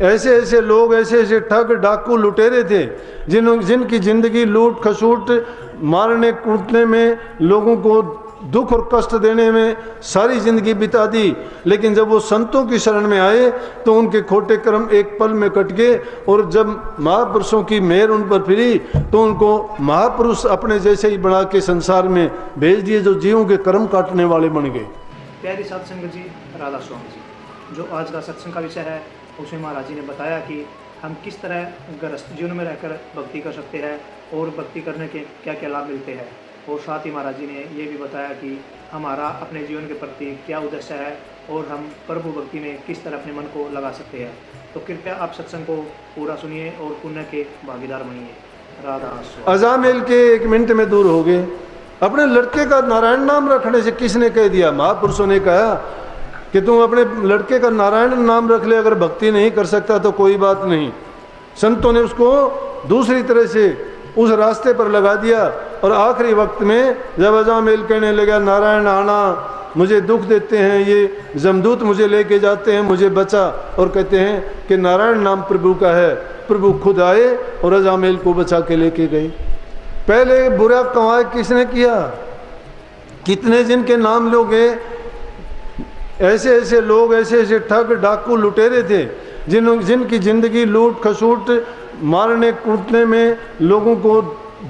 ऐसे ऐसे लोग, ऐसे ऐसे ठग डाकू लुटेरे थे जिनकी ज़िंदगी लूट खसूट, मारने कूटने में, लोगों को दुख और कष्ट देने में सारी ज़िंदगी बिता दी। लेकिन जब वो संतों की शरण में आए तो उनके खोटे कर्म एक पल में कट गए, और जब महापुरुषों की मेहर उन पर फिरी तो उनको महापुरुष अपने जैसे ही बना के संसार में भेज दिए, जो जीवों के कर्म काटने वाले बन गए। प्यारी साध संगत जी, राधा स्वामी जी, जो आज का सत्संग का विषय है उसमें महाराज जी ने बताया कि हम किस तरह गृहस्थ जीवन में रहकर भक्ति कर सकते हैं और भक्ति करने के क्या क्या लाभ मिलते हैं। और साथ ही महाराज जी ने ये भी बताया कि हमारा अपने जीवन के प्रति क्या उद्देश्य है और हम प्रभु भक्ति में किस तरह अपने मन को लगा सकते हैं। तो कृपया आप सत्संग को पूरा सुनिए और पुण्य के भागीदार बनिए। राधा अजामिल के 1 मिनट में दूर हो गए। अपने लड़के का नारायण नाम रखने से किसने कह दिया? महापुरुषों ने कहा कि तुम अपने लड़के का नारायण नाम रख ले, अगर भक्ति नहीं कर सकता तो कोई बात नहीं। संतों ने उसको दूसरी तरह से उस रास्ते पर लगा दिया। और आखिरी वक्त में जब अजामिल कहने लगा नारायण आना, मुझे दुख देते हैं, ये जमदूत मुझे लेके जाते हैं, मुझे बचा, और कहते हैं कि नारायण नाम प्रभु का है। प्रभु खुद आए और अजामिल को बचा के लेके गए। पहले बुरा कमाई किसने किया? कितने जिनके नाम लोगे, ऐसे ऐसे लोग, ऐसे ऐसे ठग डाकू लुटेरे थे जिनकी ज़िंदगी लूट खसूट, मारने कूटने में, लोगों को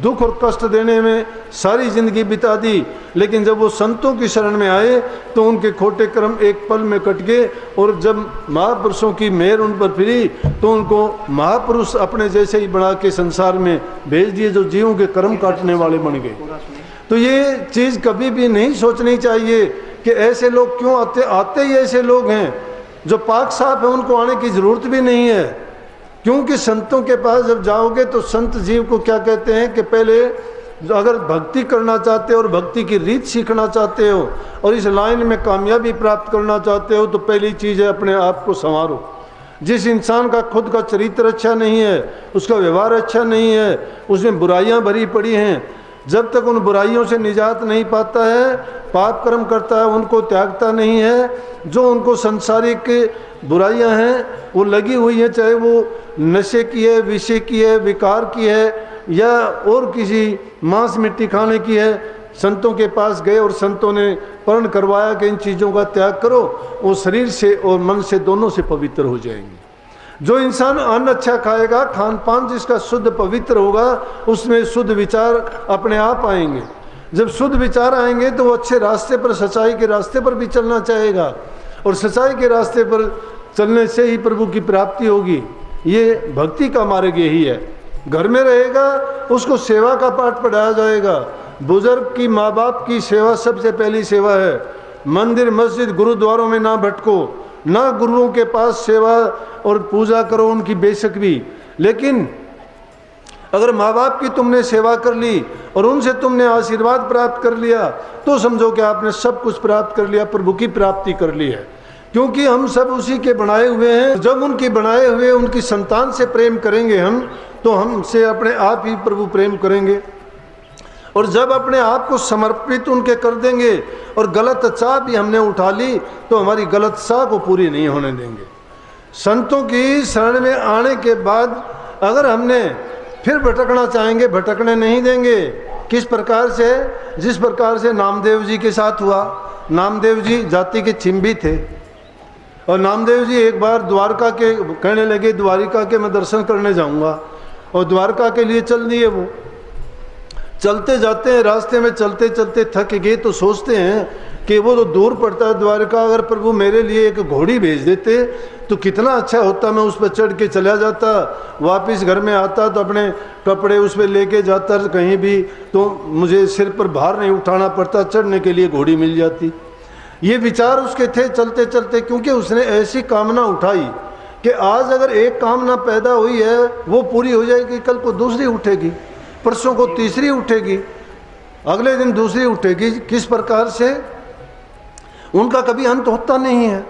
दुख और कष्ट देने में सारी ज़िंदगी बिता दी। लेकिन जब वो संतों की शरण में आए तो उनके खोटे कर्म एक पल में कट गए, और जब महापुरुषों की मेहर उन पर फिरी तो उनको महापुरुष अपने जैसे ही बना के संसार में भेज दिए, जो जीवों के कर्म काटने वाले बन गए। तो ये चीज़ कभी भी नहीं सोचनी चाहिए कि ऐसे लोग क्यों आते ही ऐसे लोग हैं जो पाक साफ है, उनको आने की ज़रूरत भी नहीं है। क्योंकि संतों के पास जब जाओगे तो संत जीव को क्या कहते हैं कि पहले अगर भक्ति करना चाहते हो और भक्ति की रीत सीखना चाहते हो और इस लाइन में कामयाबी प्राप्त करना चाहते हो तो पहली चीज़ है अपने आप को संवारो। जिस इंसान का खुद का चरित्र अच्छा नहीं है, उसका व्यवहार अच्छा नहीं है, उसमें बुराइयां भरी पड़ी हैं, जब तक उन बुराइयों से निजात नहीं पाता है, पाप कर्म करता है, उनको त्यागता नहीं है, जो उनको सांसारिक बुराइयां हैं वो लगी हुई हैं, चाहे वो नशे की है, विषय की है, विकार की है, या और किसी मांस मिट्टी खाने की है, संतों के पास गए और संतों ने प्रण करवाया कि इन चीज़ों का त्याग करो, वो शरीर से और मन से दोनों से पवित्र हो जाएंगे। जो इंसान अन्न अच्छा खाएगा, खान पान जिसका शुद्ध पवित्र होगा, उसमें शुद्ध विचार अपने आप आएंगे। जब शुद्ध विचार आएंगे तो वो अच्छे रास्ते पर, सच्चाई के रास्ते पर भी चलना चाहेगा, और सच्चाई के रास्ते पर चलने से ही प्रभु की प्राप्ति होगी। ये भक्ति का मार्ग यही है। घर में रहेगा उसको सेवा का पाठ पढ़ाया जाएगा। बुजुर्ग की, माँ बाप की सेवा सबसे पहली सेवा है। मंदिर मस्जिद गुरुद्वारों में ना भटको, ना गुरुओं के पास सेवा और पूजा करो उनकी बेशक भी, लेकिन अगर माँ बाप की तुमने सेवा कर ली और उनसे तुमने आशीर्वाद प्राप्त कर लिया तो समझो कि आपने सब कुछ प्राप्त कर लिया, प्रभु की प्राप्ति कर ली है। क्योंकि हम सब उसी के बनाए हुए हैं। जब उनकी बनाए हुए उनकी संतान से प्रेम करेंगे हम, तो हमसे अपने आप ही प्रभु प्रेम करेंगे। और जब अपने आप को समर्पित उनके कर देंगे और गलत चाह भी हमने उठा ली तो हमारी गलत चाह को पूरी नहीं होने देंगे। संतों की शरण में आने के बाद अगर हमने फिर भटकना चाहेंगे, भटकने नहीं देंगे। किस प्रकार से? जिस प्रकार से नामदेव जी के साथ हुआ। नामदेव जी जाति के चिंबी थे और नामदेव जी एक बार द्वारका के कहने लगे द्वारिका के मैं दर्शन करने जाऊंगा, और द्वारका के लिए चल दिए। वो चलते जाते हैं, रास्ते में चलते चलते थक गए तो सोचते हैं कि वो तो दूर पड़ता है द्वारका, अगर प्रभु मेरे लिए एक घोड़ी भेज देते तो कितना अच्छा होता, मैं उस पर चढ़ के चला जाता, वापस घर में आता तो अपने कपड़े उस पर लेके जाता कहीं भी, तो मुझे सिर पर भार नहीं उठाना पड़ता, चढ़ने के लिए घोड़ी मिल जाती। ये विचार उसके थे चलते चलते, क्योंकि उसने ऐसी कामना उठाई कि आज अगर एक कामना पैदा हुई है वो पूरी हो जाएगी, कल को दूसरी उठेगी, परसों को तीसरी उठेगी, अगले दिन दूसरी उठेगी। किस प्रकार से? उनका कभी अंत होता नहीं है।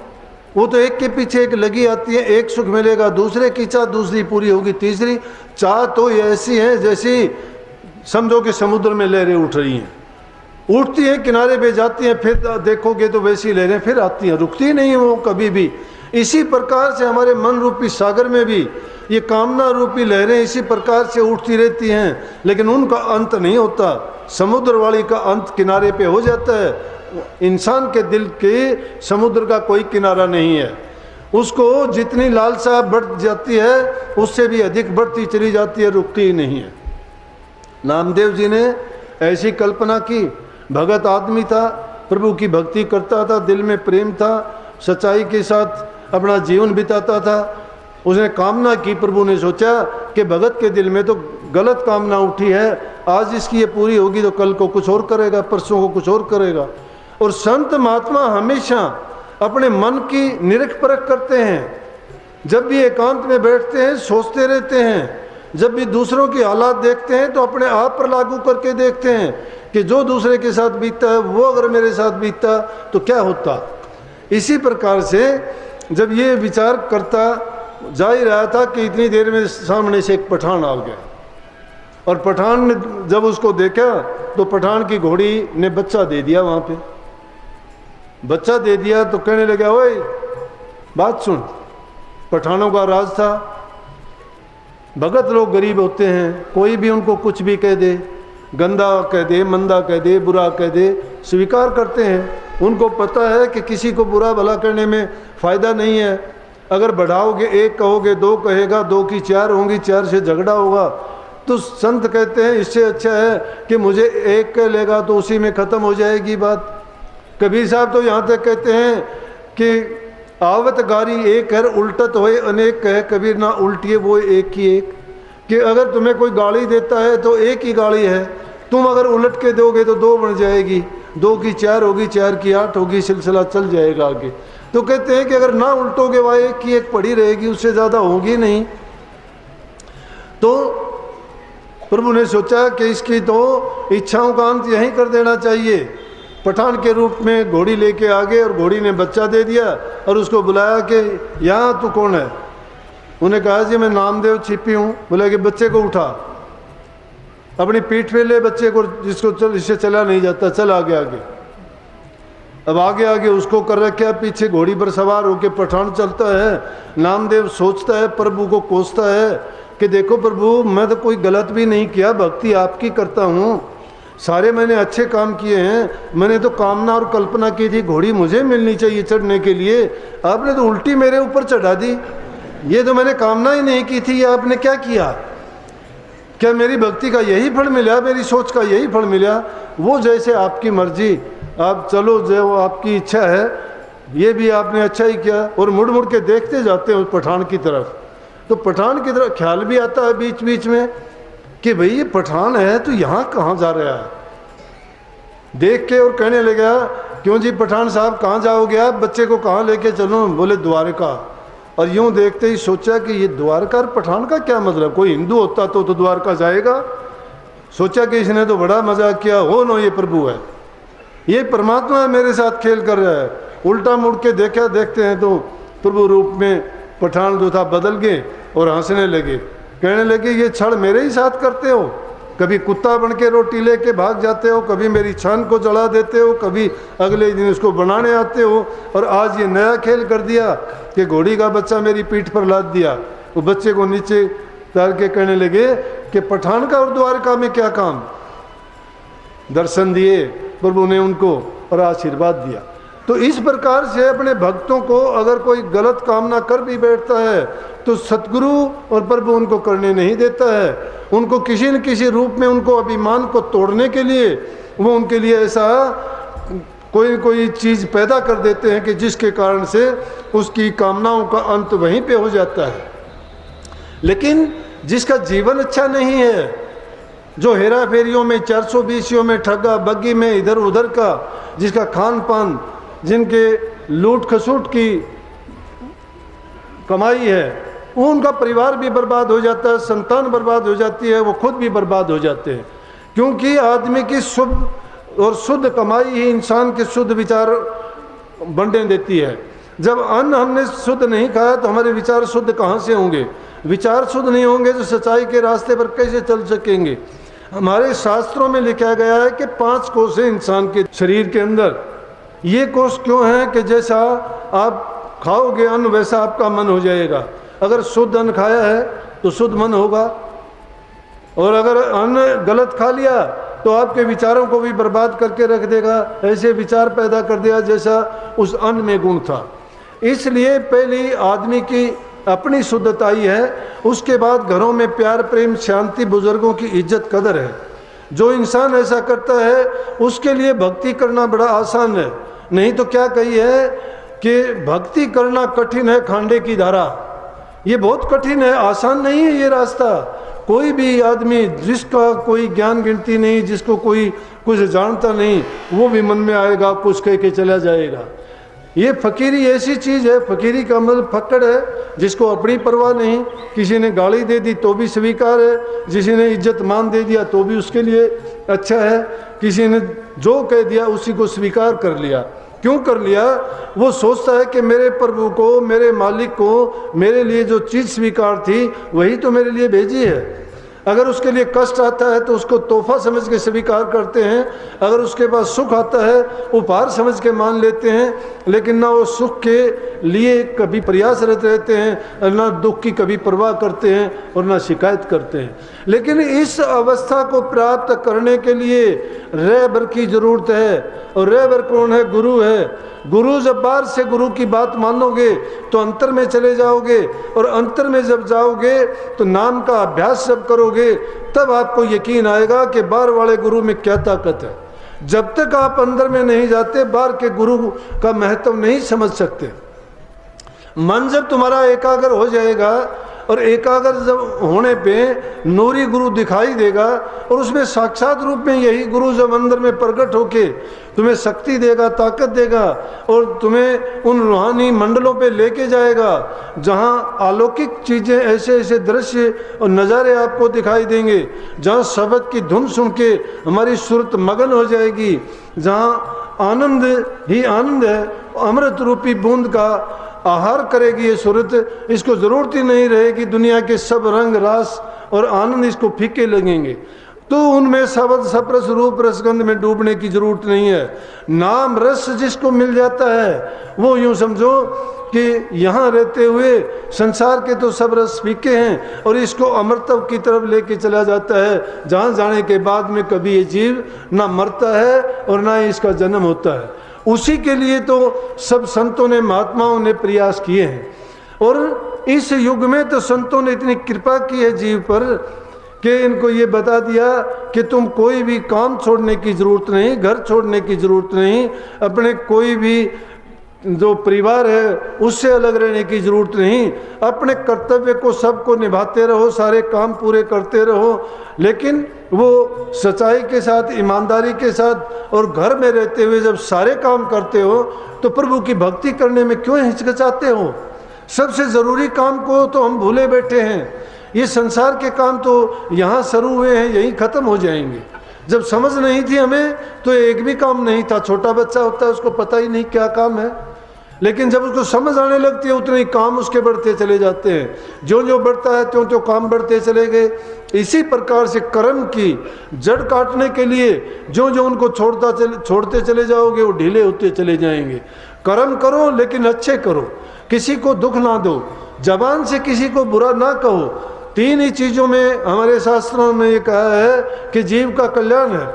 वो तो एक के पीछे एक लगी आती है, एक सुख मिलेगा, दूसरे की चाह, दूसरी पूरी होगी, तीसरी चाह तो ऐसी है जैसी समझो कि समुद्र में लहरें उठ रही हैं, उठती हैं किनारे पे जाती हैं, फिर देखोगे तो वैसी लहरें फिर आती हैं, रुकती नहीं वो कभी भी। इसी प्रकार से हमारे मन रूपी सागर में भी ये कामना रूपी लहरें इसी प्रकार से उठती रहती हैं, लेकिन उनका अंत नहीं होता। समुद्र वाली का अंत किनारे पे हो जाता है। इंसान के दिल के समुद्र का कोई किनारा नहीं है। उसको जितनी लालसा बढ़ जाती है उससे भी अधिक बढ़ती चली जाती है, रुकती ही नहीं है। नामदेव जी ने ऐसी कल्पना की, भगत आदमी था, प्रभु की भक्ति करता था, दिल में प्रेम था, सच्चाई के साथ अपना जीवन बिताता था। उसने कामना की, प्रभु ने सोचा कि भगत के दिल में तो गलत कामना उठी है, आज इसकी ये पूरी होगी तो कल को कुछ और करेगा, परसों को कुछ और करेगा। और संत महात्मा हमेशा अपने मन की निरख परख करते हैं। जब भी एकांत में बैठते हैं सोचते रहते हैं, जब भी दूसरों की हालात देखते हैं तो अपने आप पर लागू करके देखते हैं कि जो दूसरे के साथ बीतता है वो अगर मेरे साथ बीतता तो क्या होता। इसी प्रकार से जब ये विचार करता जा ही रहा था कि इतनी देर में सामने से एक पठान आ गया, और पठान ने जब उसको देखा तो पठान की घोड़ी ने बच्चा दे दिया। वहाँ पे बच्चा दे दिया तो कहने लगा, ओए बात सुन। पठानों का राज था, भगत लोग गरीब होते हैं, कोई भी उनको कुछ भी कह दे, गंदा कह दे, मंदा कह दे, बुरा कह दे, स्वीकार करते हैं। उनको पता है कि किसी को बुरा भला करने में फ़ायदा नहीं है। अगर बढ़ाओगे, एक कहोगे, दो कहेगा, दो की चार होंगी, चार से झगड़ा होगा। तो संत कहते हैं इससे अच्छा है कि मुझे एक कह लेगा तो उसी में ख़त्म हो जाएगी बात। कबीर साहब तो यहाँ तक कहते हैं कि आवत गारी एक है, उल्टत होए अनेक कहे कबीर, ना उल्टिए वो एक ही एक। कि अगर तुम्हें कोई गाली देता है तो एक ही गाली है, तुम अगर उलट के दोगे तो दो बन जाएगी, दो की चार होगी, चार की आठ होगी, सिलसिला चल जाएगा आगे। तो कहते हैं कि अगर ना उल्टोगे वह एक की एक पड़ी रहेगी, उससे ज़्यादा होगी नहीं। तो प्रभु ने सोचा कि इसकी तो इच्छाओं का अंत यहीं कर देना चाहिए। पठान के रूप में घोड़ी लेके आ गए और घोड़ी ने बच्चा दे दिया और उसको बुलाया कि यहाँ तू कौन है। उन्हें कहा जी मैं नामदेव छिपी हूँ। बोला कि बच्चे को उठा, अपनी पीठ पे ले बच्चे को, जिससे चला नहीं जाता, चल आगे आगे। अब आगे आगे उसको कर रखा, पीछे घोड़ी पर सवार होके पठान चलता है। नामदेव सोचता है, प्रभु को कोसता है कि देखो प्रभु, मैं तो कोई गलत भी नहीं किया, भक्ति आपकी करता हूँ, सारे मैंने अच्छे काम किए हैं। मैंने तो कामना और कल्पना की थी घोड़ी मुझे मिलनी चाहिए चढ़ने के लिए, आपने तो उल्टी मेरे ऊपर चढ़ा दी। ये तो मैंने कामना ही नहीं की थी, ये आपने क्या किया? क्या मेरी भक्ति का यही फल मिला, मेरी सोच का यही फल मिला? वो जैसे आपकी मर्जी, आप चलो, जो आपकी इच्छा है, ये भी आपने अच्छा ही किया। और मुड़ मुड़ के देखते जाते हैं उस पठान की तरफ। तो पठान की तरफ ख्याल भी आता है बीच बीच में कि भाई ये पठान है तो यहाँ कहाँ जा रहा है। देख के और कहने लगा, क्यों जी पठान साहब कहाँ जाओगे आप, बच्चे को कहाँ लेके चलो? बोले द्वारका। और यूं देखते ही सोचा कि ये द्वारका और पठान का क्या मतलब, कोई हिंदू होता तो द्वारका जाएगा। सोचा कि इसने तो बड़ा मजाक किया, हो नो ये प्रभु है, ये परमात्मा मेरे साथ खेल कर रहा है। उल्टा मुड़ के देखा, देखते हैं तो प्रभु रूप में पठान जो था बदल गए और हंसने लगे। कहने लगे ये छड़ मेरे ही साथ करते हो, कभी कुत्ता बन के रोटी लेके भाग जाते हो, कभी मेरी छान को जला देते हो, कभी अगले दिन उसको बनाने आते हो, और आज ये नया खेल कर दिया कि घोड़ी का बच्चा मेरी पीठ पर लाद दिया। वो बच्चे को नीचे उतार के कहने लगे कि पठान का और द्वारका में क्या काम। दर्शन दिए प्रभु ने उनको और आशीर्वाद दिया। तो इस प्रकार से अपने भक्तों को अगर कोई गलत कामना कर भी बैठता है तो सतगुरु और प्रभु उनको करने नहीं देता है। उनको किसी न किसी रूप में उनको अभिमान को तोड़ने के लिए वो उनके लिए ऐसा कोई चीज़ पैदा कर देते हैं कि जिसके कारण से उसकी कामनाओं का अंत वहीं पे हो जाता है। लेकिन जिसका जीवन अच्छा नहीं है, जो हेरा फेरियों में, 420 में, ठगा बग्गी में, इधर उधर का जिसका खान पान, जिनके लूट खसूट की कमाई है, उनका परिवार भी बर्बाद हो जाता है, संतान बर्बाद हो जाती है, वो खुद भी बर्बाद हो जाते हैं। क्योंकि आदमी की शुद्ध और शुद्ध कमाई ही इंसान के शुद्ध विचार बनने देती है। जब अन्न हमने शुद्ध नहीं खाया तो हमारे विचार शुद्ध कहाँ से होंगे? विचार शुद्ध नहीं होंगे तो सच्चाई के रास्ते पर कैसे चल सकेंगे? हमारे शास्त्रों में लिखा गया है कि 5 कोष है इंसान के शरीर के अंदर। ये कोष क्यों है कि जैसा आप खाओगे अन्न वैसा आपका मन हो जाएगा। अगर शुद्ध अन्न खाया है तो शुद्ध मन होगा, और अगर अन्न गलत खा लिया तो आपके विचारों को भी बर्बाद करके रख देगा, ऐसे विचार पैदा कर दिया जैसा उस अन्न में गुण था। इसलिए पहली आदमी की अपनी शुद्धताई है, उसके बाद घरों में प्यार प्रेम शांति, बुजुर्गों की इज्जत कदर है। जो इंसान ऐसा करता है उसके लिए भक्ति करना बड़ा आसान है। नहीं तो क्या कही है कि भक्ति करना कठिन है खांडे की धारा। ये बहुत कठिन है, आसान नहीं है ये रास्ता। कोई भी आदमी जिसका कोई ज्ञान गिनती नहीं, जिसको कोई कुछ जानता नहीं, वो भी मन में आएगा, कुछ कह के चला जाएगा। ये फकीरी ऐसी चीज़ है, फकीरी का मतलब फक्कड़ है, जिसको अपनी परवाह नहीं। किसी ने गाली दे दी तो भी स्वीकार है, किसी ने इज्जत मान दे दिया तो भी उसके लिए अच्छा है, किसी ने जो कह दिया उसी को स्वीकार कर लिया। क्यों कर लिया? वो सोचता है कि मेरे प्रभु को, मेरे मालिक को, मेरे लिए जो चीज़ स्वीकार थी वही तो मेरे लिए भेजी है। अगर उसके लिए कष्ट आता है तो उसको तोहफा समझ के स्वीकार करते हैं, अगर उसके पास सुख आता है उपहार समझ के मान लेते हैं, लेकिन ना वो सुख के लिए कभी प्रयासरत रहते हैं, ना दुख की कभी परवाह करते हैं, और ना शिकायत करते हैं। लेकिन इस अवस्था को प्राप्त करने के लिए रहबर की जरूरत है, और रहबर कौन है? गुरु है। गुरु जब बाहर से गुरु की बात मानोगे तो अंतर में चले जाओगे, और अंतर में जब जाओगे तो नाम का अभ्यास जब करोगे तब आपको यकीन आएगा कि बाहर वाले गुरु में क्या ताकत है। जब तक आप अंदर में नहीं जाते बाहर के गुरु का महत्व नहीं समझ सकते। मन जब तुम्हारा एकाग्र हो जाएगा, और एकाग्र जब होने पे नूरी गुरु दिखाई देगा, और उसमें साक्षात रूप में यही गुरु जब अंदर में प्रकट होके तुम्हें शक्ति देगा, ताकत देगा, और तुम्हें उन रूहानी मंडलों पे लेके जाएगा जहाँ अलौकिक चीज़ें, ऐसे ऐसे दृश्य और नज़ारे आपको दिखाई देंगे, जहाँ शब्द की धुन सुन के हमारी सूरत मगन हो जाएगी, जहाँ आनंद ही आनंद है, अमृत रूपी बूंद का आहार करेगी ये सूरत। इसको ज़रूरत ही नहीं रहेगी दुनिया के सब रंग रास और आनंद इसको फीके लगेंगे। तो उनमें शब्द सप्रस रूप रसगंध में डूबने की जरूरत नहीं है। नाम रस जिसको मिल जाता है वो यूँ समझो कि यहाँ रहते हुए संसार के तो सब रस फीके हैं, और इसको अमृतत्व की तरफ लेके चला जाता है, जहाँ जाने के बाद में कभी ये जीव ना मरता है और ना ही इसका जन्म होता है। उसी के लिए तो सब संतों ने, महात्माओं ने प्रयास किए हैं। और इस युग में तो संतों ने इतनी कृपा की है जीव पर कि इनको ये बता दिया कि तुम कोई भी काम छोड़ने की ज़रूरत नहीं, घर छोड़ने की ज़रूरत नहीं, अपने कोई भी जो परिवार है उससे अलग रहने की ज़रूरत नहीं। अपने कर्तव्य को सबको निभाते रहो, सारे काम पूरे करते रहो, लेकिन वो सच्चाई के साथ, ईमानदारी के साथ, और घर में रहते हुए जब सारे काम करते हो तो प्रभु की भक्ति करने में क्यों हिचकिचाते हो? सबसे ज़रूरी काम को तो हम भूले बैठे हैं। ये संसार के काम तो यहाँ शुरू हुए हैं, यहीं ख़त्म हो जाएंगे। जब समझ नहीं थी हमें तो एक भी काम नहीं था। छोटा बच्चा होता है उसको पता ही नहीं क्या काम है, लेकिन जब उसको समझ आने लगती है उतने ही काम उसके बढ़ते चले जाते हैं। जो जो बढ़ता है त्यों त्यों काम बढ़ते चले गए। इसी प्रकार से कर्म की जड़ काटने के लिए जो जो उनको छोड़ते चले जाओगे वो ढीले होते चले जाएंगे। कर्म करो लेकिन अच्छे करो, किसी को दुख ना दो, जबान से किसी को बुरा ना कहो। तीन ही चीज़ों में हमारे शास्त्रों में ये कहा है कि जीव का कल्याण है।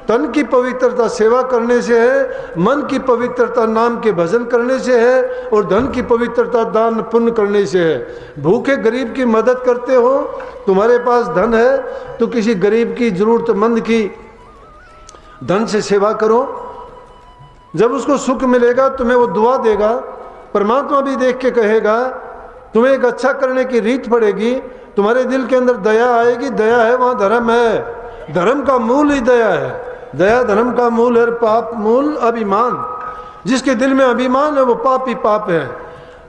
तन की पवित्रता सेवा करने से है, मन की पवित्रता नाम के भजन करने से है, और धन की पवित्रता दान पुण्य करने से है। भूखे गरीब की मदद करते हो, तुम्हारे पास धन है तो किसी गरीब की ज़रूरतमंद की धन से सेवा करो। जब उसको सुख मिलेगा तुम्हें वो दुआ देगा। परमात्मा भी देख के कहेगा, तुम्हें एक अच्छा करने की रीत पड़ेगी, तुम्हारे दिल के अंदर दया आएगी। दया है वहाँ धर्म है, धर्म का मूल ही दया है। दया धर्म का मूल है, पाप मूल अभिमान। जिसके दिल में अभिमान है वो पाप ही पाप है।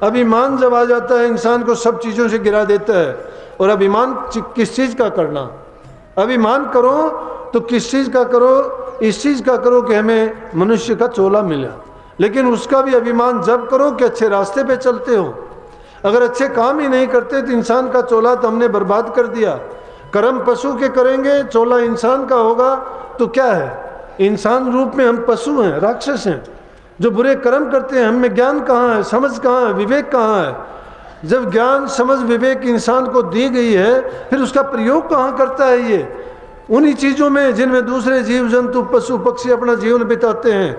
अभिमान जब आ जाता है इंसान को सब चीज़ों से गिरा देता है। और अभिमान किस चीज़ का करना? अभिमान करो तो किस चीज़ का करो? इस चीज़ का करो कि हमें मनुष्य का चोला मिला। लेकिन उसका भी अभिमान जब करो कि अच्छे रास्ते पे चलते हो। अगर अच्छे काम ही नहीं करते तो इंसान का चोला तो हमने बर्बाद कर दिया। कर्म पशु के करेंगे, चोला इंसान का होगा तो क्या है? इंसान रूप में हम पशु हैं, राक्षस हैं। जो बुरे कर्म करते हैं, हम में ज्ञान कहाँ है, समझ कहाँ है, विवेक कहाँ है? जब ज्ञान समझ विवेक इंसान को दी गई है, फिर उसका प्रयोग कहाँ करता है? ये उन्हीं चीज़ों में जिनमें दूसरे जीव जंतु पशु पक्षी अपना जीवन बिताते हैं।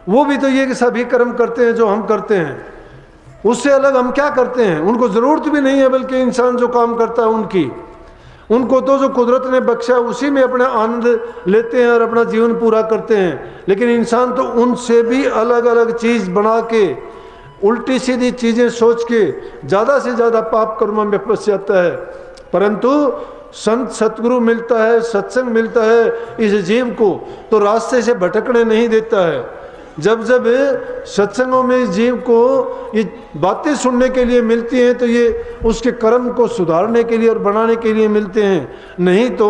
वो भी तो ये सभी कर्म करते हैं जो हम करते हैं। उससे अलग हम क्या करते हैं? उनको ज़रूरत भी नहीं है, बल्कि इंसान जो काम करता है उनको तो जो कुदरत ने बख्शा उसी में अपना आनंद लेते हैं और अपना जीवन पूरा करते हैं। लेकिन इंसान तो उनसे भी अलग अलग चीज़ बना के, उल्टी सीधी चीज़ें सोच के ज़्यादा से ज़्यादा पाप कर्मों में फंस जाता है। परंतु संत सतगुरु मिलता है, सत्संग मिलता है इस जीव को, तो रास्ते से भटकने नहीं देता है। जब जब सत्संगों में इस जीव को ये बातें सुनने के लिए मिलती हैं, तो ये उसके कर्म को सुधारने के लिए और बनाने के लिए मिलते हैं। नहीं तो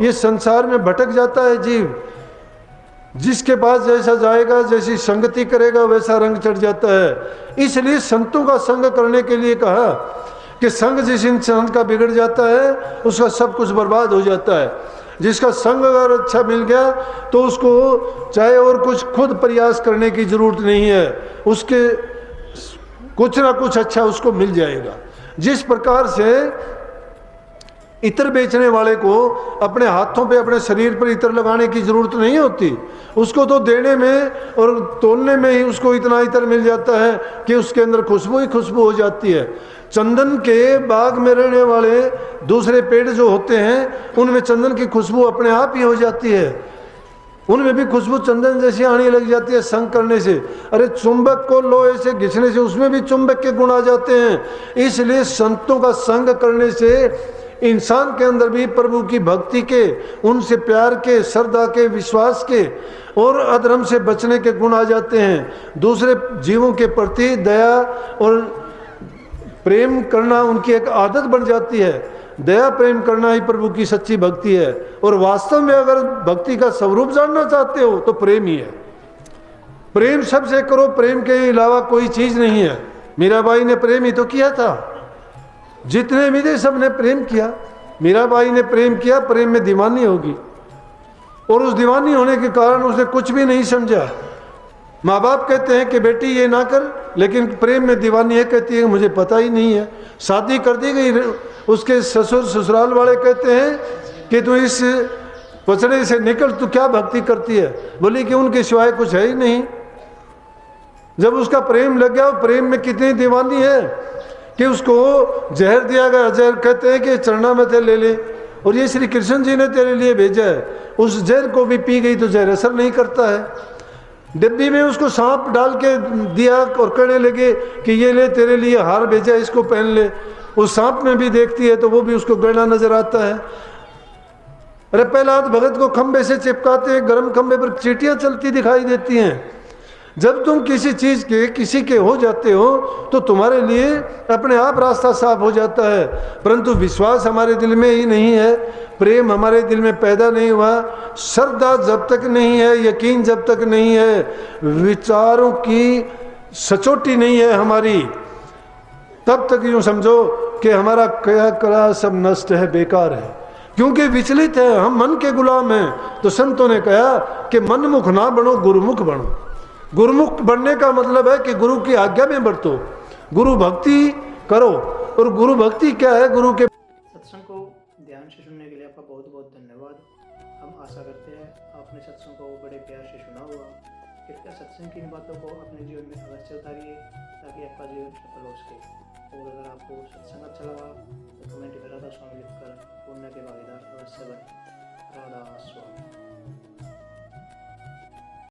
ये संसार में भटक जाता है जीव। जिसके पास जैसा जाएगा, जैसी संगति करेगा, वैसा रंग चढ़ जाता है। इसलिए संतों का संग करने के लिए कहा कि संग जिस इंसान का बिगड़ जाता है, उसका सब कुछ बर्बाद हो जाता है। जिसका संग अगर अच्छा मिल गया, तो उसको चाहे और कुछ खुद प्रयास करने की जरूरत नहीं है, उसके कुछ ना कुछ अच्छा उसको मिल जाएगा। जिस प्रकार से इत्र बेचने वाले को अपने हाथों पे, अपने शरीर पर इत्र लगाने की जरूरत नहीं होती, उसको तो देने में और तोलने में ही उसको इतना इत्र मिल जाता है कि उसके अंदर खुशबू ही खुशबू हो जाती है। चंदन के बाग में रहने वाले दूसरे पेड़ जो होते हैं, उनमें चंदन की खुशबू अपने आप ही हो जाती है, उनमें भी खुशबू चंदन जैसी आने लग जाती है संग करने से। अरे चुंबक को लोहे से घिसने से उसमें भी चुंबक के गुण आ जाते हैं। इसलिए संतों का संग करने से इंसान के अंदर भी प्रभु की भक्ति के, उनसे प्यार के, श्रद्धा के, विश्वास के और अधर्म से बचने के गुण आ जाते हैं। दूसरे जीवों के प्रति दया और प्रेम करना उनकी एक आदत बन जाती है। दया प्रेम करना ही प्रभु की सच्ची भक्ति है। और वास्तव में अगर भक्ति का स्वरूप जानना चाहते हो तो प्रेम ही है। प्रेम सबसे करो, प्रेम के अलावा कोई चीज नहीं है। मीराबाई ने प्रेम ही तो किया था, जितने भी थे सब ने प्रेम किया। मीराबाई ने प्रेम किया, प्रेम में दीवानी होगी, और उस दीवानी होने के कारण उसने कुछ भी नहीं समझा। माँ बाप कहते हैं कि बेटी ये ना कर, लेकिन प्रेम में दीवानी है, कहती है मुझे पता ही नहीं है। शादी कर दी गई, उसके ससुर ससुराल वाले कहते हैं कि तू इस पचड़े से निकल, तू क्या भक्ति करती है? बोली कि उनके सिवाय कुछ है ही नहीं। जब उसका प्रेम लग गया, प्रेम में कितनी दीवानी है कि उसको जहर दिया गया। जहर कहते हैं कि चरना में थे ले ले, और ये श्री कृष्ण जी ने तेरे लिए भेजा है। उस जहर को भी पी गई तो जहर असर नहीं करता है। डिब्बी में उसको सांप डाल के दिया और कहने लगे कि ये ले तेरे लिए हार भेजा, इसको पहन ले। उस सांप में भी देखती है तो वो भी उसको गहना नजर आता है। अरे प्रहलाद भगत को खंबे से चिपकाते हैं, गर्म खंबे पर चींटियां चलती दिखाई देती हैं। जब तुम किसी चीज के, किसी के हो जाते हो तो तुम्हारे लिए अपने आप रास्ता साफ हो जाता है। परंतु विश्वास हमारे दिल में ही नहीं है, प्रेम हमारे दिल में पैदा नहीं हुआ, श्रद्धा जब तक नहीं है, यकीन जब तक नहीं है, विचारों की सचोटी नहीं है हमारी, तब तक यूं समझो कि हमारा क्या करा सब नष्ट है, बेकार है। क्योंकि विचलित है, हम मन के गुलाम हैं। तो संतों ने कहा कि मनमुख ना बनो, गुरुमुख बनो। गुरुमुख बनने का मतलब है कि गुरु की आज्ञा में बरतो, गुरु भक्ति करो। और गुरु भक्ति क्या है? गुरु के सत्संग को ध्यान से सुनने के लिए आपका बहुत बहुत धन्यवाद। हम आशा करते हैं आपने सत्संग को बड़े प्यार से सुना होगा। कृपया सत्संग की इन बातों को अपने जीवन में अवश्य उतारिए, ताकि आपका जीवन सफल हो सके। और अगर आपको सत्संग अच्छा लगा तो कमेंट में राधा स्वामी लिखकर पुण्य के भागीदार अवश्य बने। राधा स्वामी।